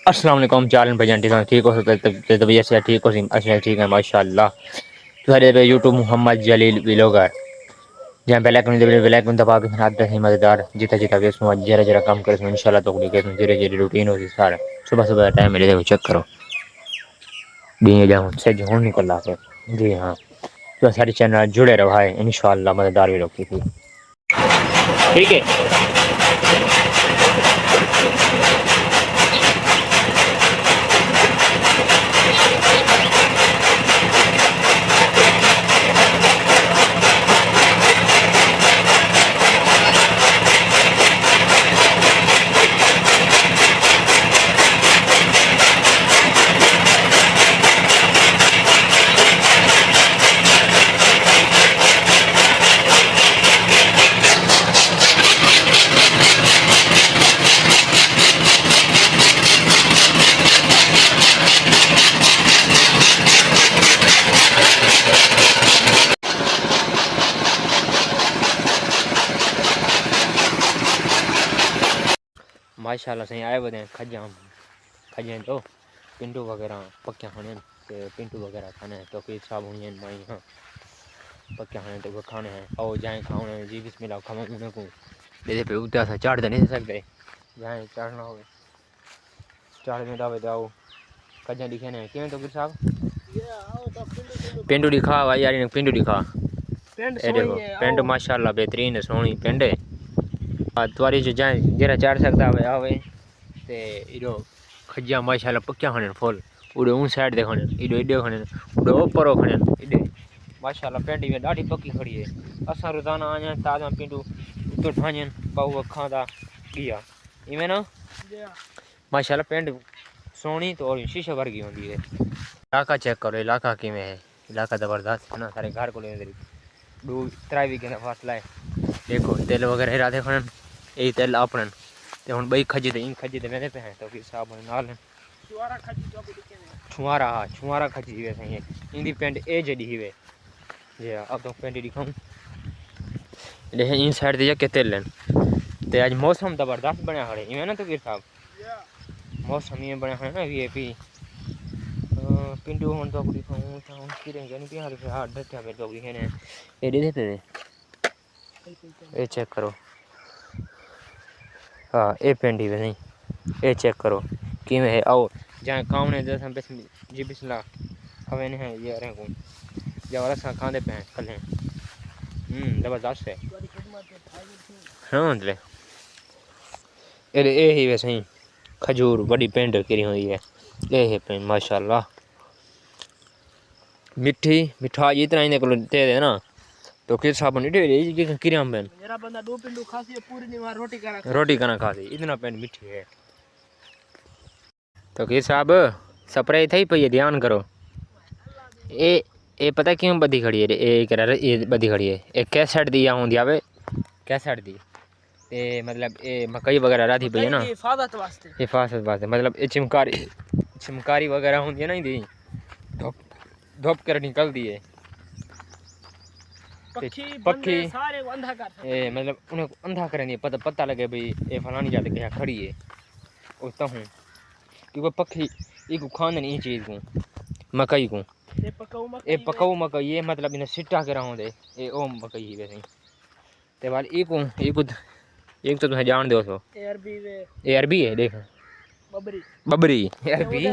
अस्सलाम वालेकुम चालन भाईजान ठीक हो तबीयत से ठीक हो अच्छा ठीक है माशाल्लाह। तुम्हारे पे यूट्यूब मोहम्मद जलील व्लॉगर जहाँ बेल आइकन दबा के हाथ दे मजेदार जितना जितना भी उसमें जरा जरा काम करे इंशाल्लाह तो के धीरे धीरे रूटीन होती सारा सुबह सुबह टाइम मिले देखो चेक करो दिन जाऊँ से जून निकल रहा है। जी हाँ, तो सारे चैनल जुड़े रहो है इंशाल्लाह मजेदार भी रोकी थी। ठीक है। माशाल्लाह सही आए बदे खजा तो पिंटू वगैरह पक्या खाने पिंटू वगैरह खाने हैं तो फिर साहब हुई माई हाँ पक्या खाने तो वो खाने हैं और जाए खाने जी बिस्मिल्लाह खावा उन्हें को दे पे उतना सा चढ़ नहीं सकते जाए चढ़ना हो चढ़ में दावे जाओ खजा दिखे ने क्यों तो फिर साहब पिंटू दिखा भाई यार पिंटू दिखा पिंड माशाल्लाह बेहतरीन है सोहनी पिंड है तुम्हारी जो जाए जरा चढ़ सकता है आवे ते इडो खजिया माशाल्लाह पक्या खाने फुल उड़े उन साइड दे खाने इडो इडो खाने उड़े ऊपर खाने इडे माशाल्लाह पेंडी में डाढ़ी पक्की खड़ी है असा रोजाना आया ताजा पिंडू तो ठाणन बाऊ अखा दा गया इवें ना माशाल्लाह पेंड सोनी तो और शीशे वर्गी होंदी है। इलाका चेक करो इलाका किवें है इलाका जबरदस्त है ना सारे घर को ले दो त्राई वीके का फासला है देखो तेल वगैरह राधे खन यही तेल अपनन ते हुन बई खजी ते मेरे पे हैं तो फिर साहब नाल छुआरा खजी वे सही इंदी पेंट ए जडी वे जे अब तो पेंट दिखाऊं ले इन साइड दे के तेल लेन ते आज मौसम जबरदस्त बनया खड़े इवें ना तो फिर साहब मौसम ये बनया है ना वीआईपी पिंटू हुन तो दिखाऊं तो हुन किरे जानी पे हाल से हाथ डट्या पे तो दिखे ने ए दे पे ये चेक करो हाँ ये पेंडी वे नहीं ये चेक करो कि में है आओ जहाँ काम ने जैसा जी बिस्मिल्लाह हवे ने है ये अरे को जब रसा खाने पे हैं कल हैं जबरदस्त है हाँ ले ये ही वैसे ही खजूर बड़ी पेंड करी हुई है ये है पेंड माशाल्लाह मिठी मिठा इतना इन्हें को दे दे ना तो किस साबुन इडे ये किराम पेन मेरा बंदा दो पिंडू खासी है पूरी निवार रोटी खाना खासी इतना पेन मीठी है तो किस साहब स्प्रे थई पई ध्यान करो ए पता क्यों बदी खड़ी है ए करा ये बदी खड़ी है एक कैसेट दी आउंदी आवे कैसेट दी ते मतलब ए मकई वगैरह राधी पई है ना हिफाजत वास्ते मतलब ए चिमकारी वगैरह होंदी है ना दी धूप कर निकलती है पक्षी सारे को अंधा कर ए मतलब उन्हें अंधा करनी है पता लगे भाई ये फलानी जात के खड़ी है उसता हूँ क्योंकि पक्षी एक खान नहीं चीज को मकई को ये पकाऊ मकई ये मतलब इन्हें सिट्टा के रहों दे ये ओ मकई ही वैसे ते वाल एक तो तुम्हें जान दो सो ए अरबी है देख बबरी अरबी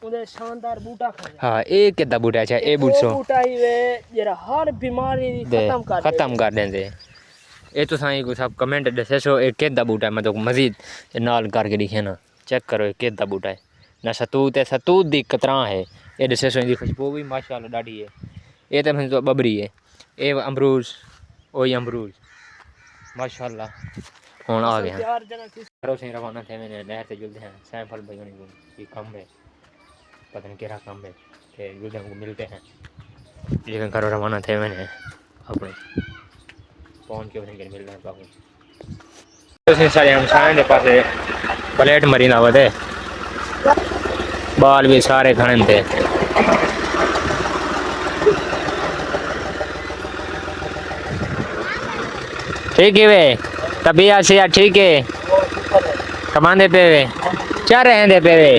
उधर शानदार बूटा खाया हां एक केदा बूटा अच्छा ए बूटा ही वे जरा हर बीमारी खत्म कर देंदे ए तो साईं को सब कमेंट दसो एक केदा बूटा मैं तो मजीद नाल करके दिखे ना चेक करो एक केदा बूटा है ना सतूत दी कतरा है ए दसो दी खुशबू भी माशाल्लाह डाडी है ए तो बबरी है ए अमरूद ओ अमरूद माशाल्लाह हुन आ गया करो से रवाना थे मैंने नहर से जुलते हैं सैफल भाई को ये कम है पता नहीं क्या काम है कि जुलते को मिलते हैं लेकिन करो रवाना थे मैंने अपने फोन के वजह मिल रहा है बाबू सारे हम सारे पास प्लेट मरी ना वे बाल भी सारे खाने थे ठीक है वे तभी ऐसे यार ठीक है कमाने पे वे क्या रहे पे वे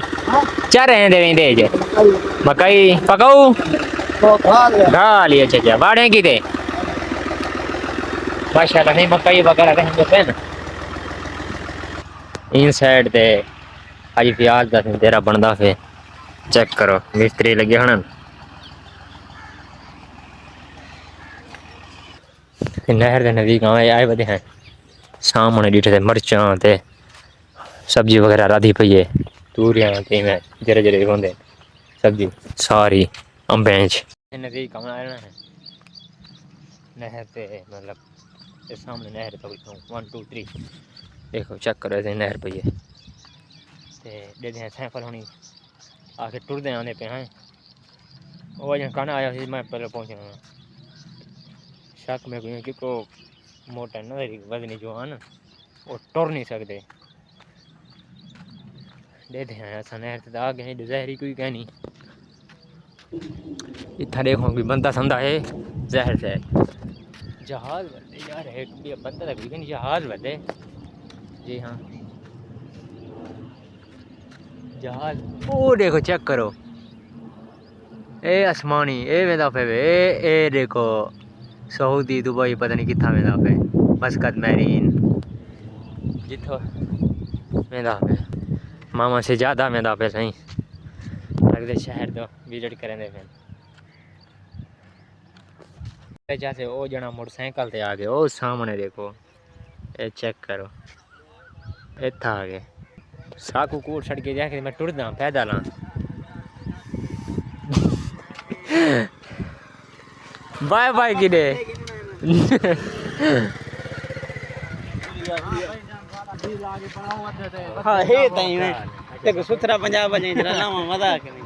क्या रहे दे जे मकई पकाऊ घा लिया अच्छा बाढ़े की दे माशाल्लाह नहीं मकई वगैरह रहेंगे पेन इन साइड ते आज प्याज का तेरा बनदा फे चेक करो मिस्त्री लगे हन नहर के नजदीक आए बदे हैं सामने डिठे थे मिर्चा ते सब्जी वगैरह राधी पई है तूरियां ते में जरे जरे होंदे सब्जी सारी अंबेंच नजदीक आए हैं नहर पे मतलब ये सामने नहर तो 1 2 3 देखो चेक करो ऐसे नहर पे है ते दे दे सैंपल होनी आके टुरदे आने पे हैं वो जन खाना आया ਸੀ मैं पहले पहुंचना शक में कोई कि को मोटा ना वजनी जवान वो टुर नहीं सकते दे दे ऐसा नहर ते आ गए जहरी कोई कहनी इतना देखो कोई बंदा संदा है जहर से जहाज बंदे यार है बंदा तक भी जहाज बंदे जी हाँ जहाज ओ देखो चेक करो ए आसमानी ए वेंदा पे ए देखो सऊदी दुबई पता नहीं कितना वेंदा पे मस्कत मैरीन जितो वेंदा पे मामा से ज़्यादा वेंदा पे सही लगते शहर तो विजिट करें पे जैसे वो जना मोटरसाइकिल ते आ गए ओ सामने देखो ए चेक करो इतना आ गए साकू कूट छड़ के जाके मैं टुरदा पैदल हाँ बाय बाय किडे हाँ हे तई में देखो सुथरा पंजाब बजे जरा लावा मजाक नहीं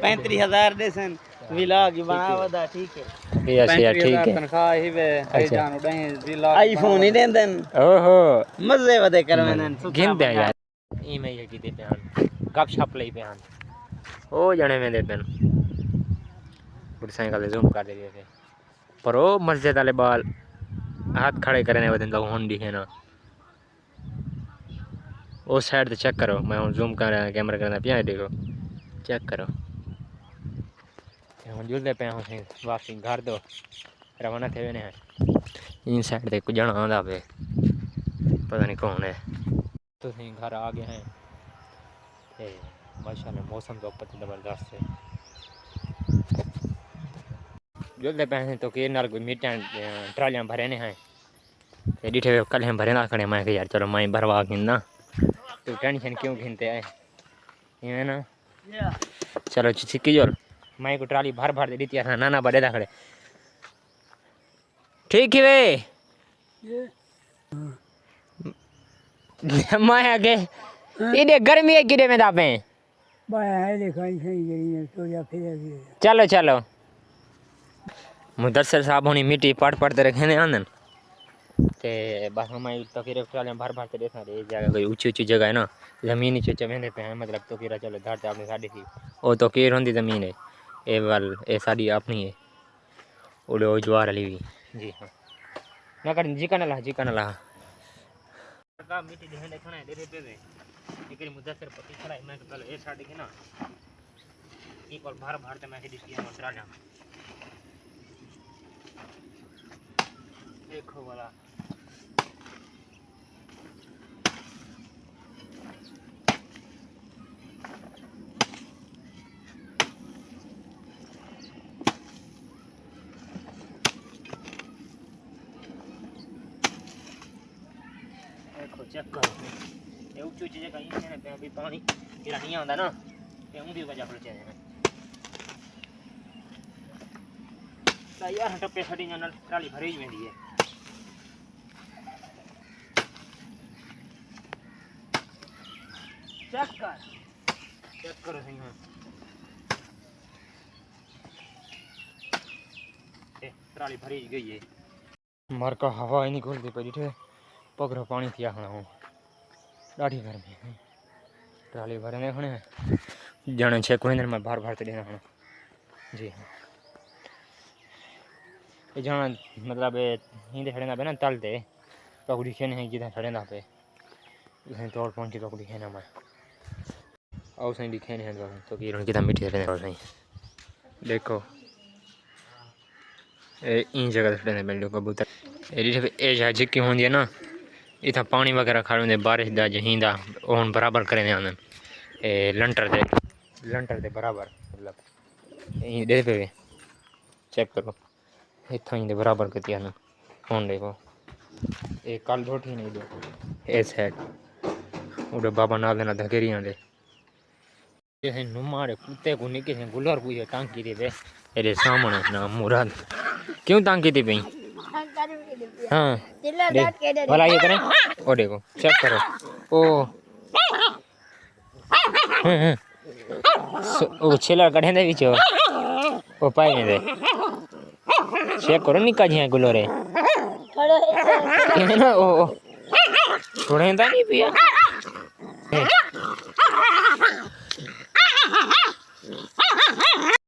35,000 देसन विला की बना वदा ठीक है ये अच्छा ठीक है तनख्वाह ही वे हे जान उड़े विला आईफोन ही देंदन ओहो मजे वदे करवेनन गिनते हैं यार ई में ये की दे बयान गपशप लई बयान ओ जने में दे बयान मोटरसाइकिल जूम कर दे थे पर ओ मस्जिद वाले बाल हाथ खड़े करने वाले लोग होंडी है ना उस साइड से चेक करो मैं जूम कर कैमरा करना पिया देखो चेक करो हम जुलते पे हम वापसी घर दो रवाना थे ने इन साइड से कुछ जना आंदा पे पता नहीं कौन है तो घर आ गए हैं माशाल्लाह मौसम तो पता जबरदस्त है जुलते पे तो कि नाल कोई मिट्टियां ट्रालियां भरे ने हैं डिठे कल हम भरे ना खड़े मैं यार चलो मैं भरवा ना तो टेंशन क्यों घिनते आए ये ना चलो छिक्की जोर मैं को ट्राली भर भर दे दी थी नाना बड़े खड़े ठीक है वे मैं आगे इधे गर्मी है किधे में दापे चलो चलो मुदस्सर साहब होनी मिट्टी पट पड़ते रखे ने आनंद ते बस हम तो फिर ट्राले भर भर के देखा रे जगह कोई ऊंची ऊंची जगह है ना जमीन नीचे चमेंदे पे है मतलब तो फिर चलो धरते अपनी साड़ी थी वो तो केर होंदी जमीन है ए वाल ए साड़ी अपनी है उड़े ओ ज्वार वाली भी जी हाँ ना कर जी का ना का मिट्टी दे देखना है दे पे एक मुदस्सर पति खड़ा है मैं तो कल ए साड़ी के ना एक और भर भर ते मैं दिखती है मसरा जा देखो वाला देखो चेक करो ये ऊंची ऊंची जगह ये ने पे अभी पानी गिरा नहीं आंदा ना ये उंदी वजह पर चले हैं तो यार टप्पे खड़ी ना ट्राली भरी वेंदी है चेक करो सही में ट्राली भरी गई है मर का हवा ही नहीं घुलती पड़ी थे पगरो पानी पिया खाना हूँ डाढ़ी गर्मी है ट्राली भरने खाने जाने 6 महीने में बाहर भरते देना खाना जी हाँ ये जाना मतलब हिंदे खड़े ना पे ना तल दे पकड़ी खेने हैं जिधर खड़े ना पे इधर तोड़ पहुँची पकड़ी खेना मैं आओ सही दिखे नहीं है तो कि कितना मीठी रहने सही देखो इन जगह से मिल कबूतर ये जहाज की होंगी है ना इतना पानी वगैरह खा लेंगे बारिश का जहींदा ओन बराबर करें आनन लंटर दे बराबर मतलब यहीं दे पे चेक करो इतना ही दे बराबर करती आनन फोन देखो एक कल रोटी नहीं दो ए साइड उधर बाबा नाल देना धकेरियां दे ये नुमारे कुत्ते को निके से गुलर पूछे टांकी दे तेरे सामने ना मुराद क्यों टांकी दे भाई हाँ भला ये करें ओ देखो चेक करो ओ ओ छेला कढ़े दे बिचो ओ पाई में दे चेक करो निका जी गुलो रे ना ओ थोड़े नहीं पिया